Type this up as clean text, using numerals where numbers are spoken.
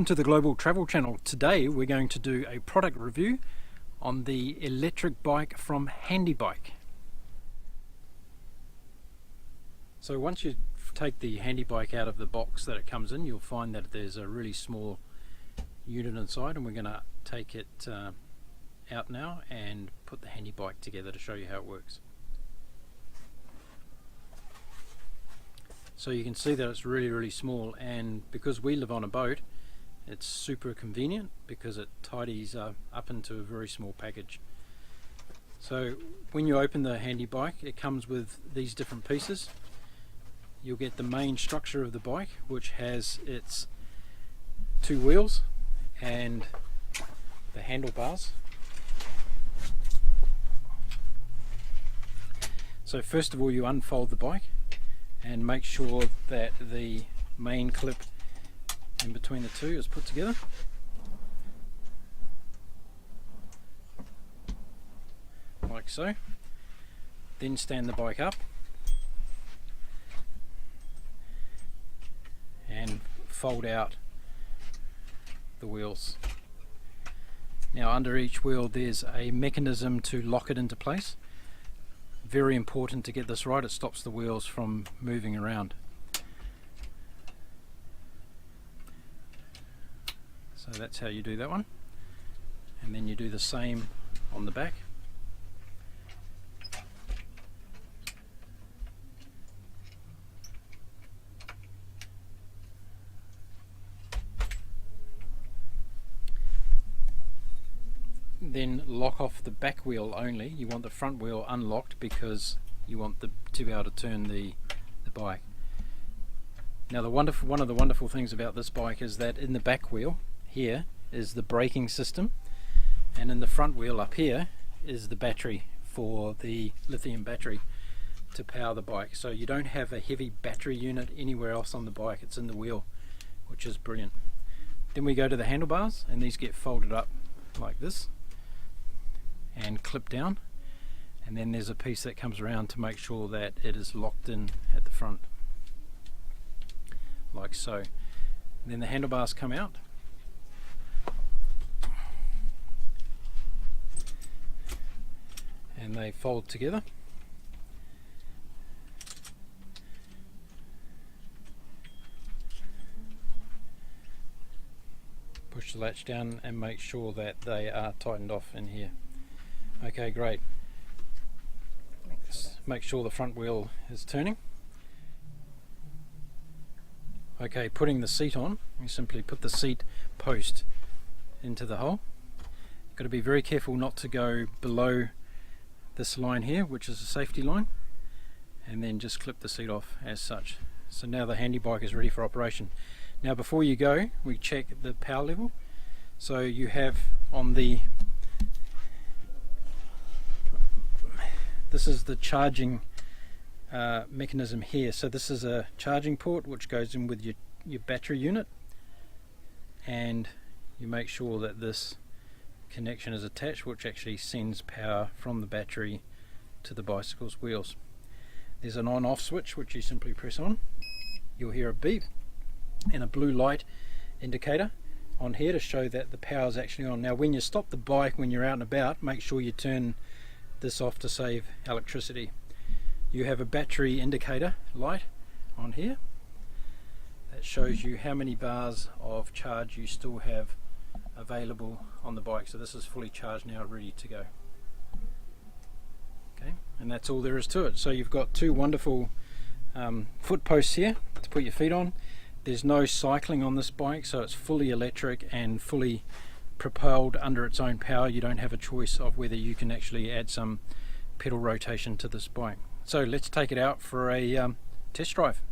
Welcome to the Global Travel Channel. Today we're going to do a product review on the electric bike from Handybike. So once you take the Handybike out of the box that it comes in, you'll find that there's a really small unit inside, and we're going to take it out now and put the Handybike together to show you how it works. So you can see that it's really small, and because we live on a boat, it's super convenient because it tidies up into a very small package. So when you open the Handybike, it comes with these different pieces. You'll get the main structure of the bike, which has its two wheels and the handlebars. So first of all, you unfold the bike and make sure that the main clip in between the two is put together. Like so. Then stand the bike up and fold out the wheels. Now under each wheel there's a mechanism to lock it into place. Very important to get this right, it stops the wheels from moving around. So that's how you do that one, and then you do the same on the back. Then lock off the back wheel only. You want the front wheel unlocked because you want to be able to turn the bike. Now one of the wonderful things about this bike is that in the back wheel here is the braking system, and in the front wheel up here is the battery for the lithium battery to power the bike. So you don't have a heavy battery unit anywhere else on the bike, it's in the wheel, which is brilliant. Then we go to the handlebars, and these get folded up like this and clip down, and then there's a piece that comes around to make sure that it is locked in at the front, like so. And then the handlebars come out, and they fold together. Push the latch down and make sure that they are tightened off in here. Okay, great. Just make sure the front wheel is turning. Okay, putting the seat on, you simply put the seat post into the hole. You've got to be very careful not to go below this line here, which is a safety line, and then just clip the seat off as such. So now the Handybike is ready for operation. Now before you go, we check the power level. So you have on the, this is the charging mechanism here. So this is a charging port which goes in with your battery unit, and you make sure that this connection is attached, which actually sends power from the battery to the bicycle's wheels. There's an on-off switch which you simply press on. You'll hear a beep and a blue light indicator on here to show that the power is actually on. Now when you stop the bike, when you're out and about, make sure you turn this off to save electricity. You have a battery indicator light on here that shows you how many bars of charge you still have available on the bike. So this is fully charged now, ready to go. Okay, and that's all there is to it. So you've got two wonderful foot posts here to put your feet on. There's no cycling on this bike, so it's fully electric and fully propelled under its own power. You don't have a choice of whether you can actually add some pedal rotation to this bike. So let's take it out for a test drive.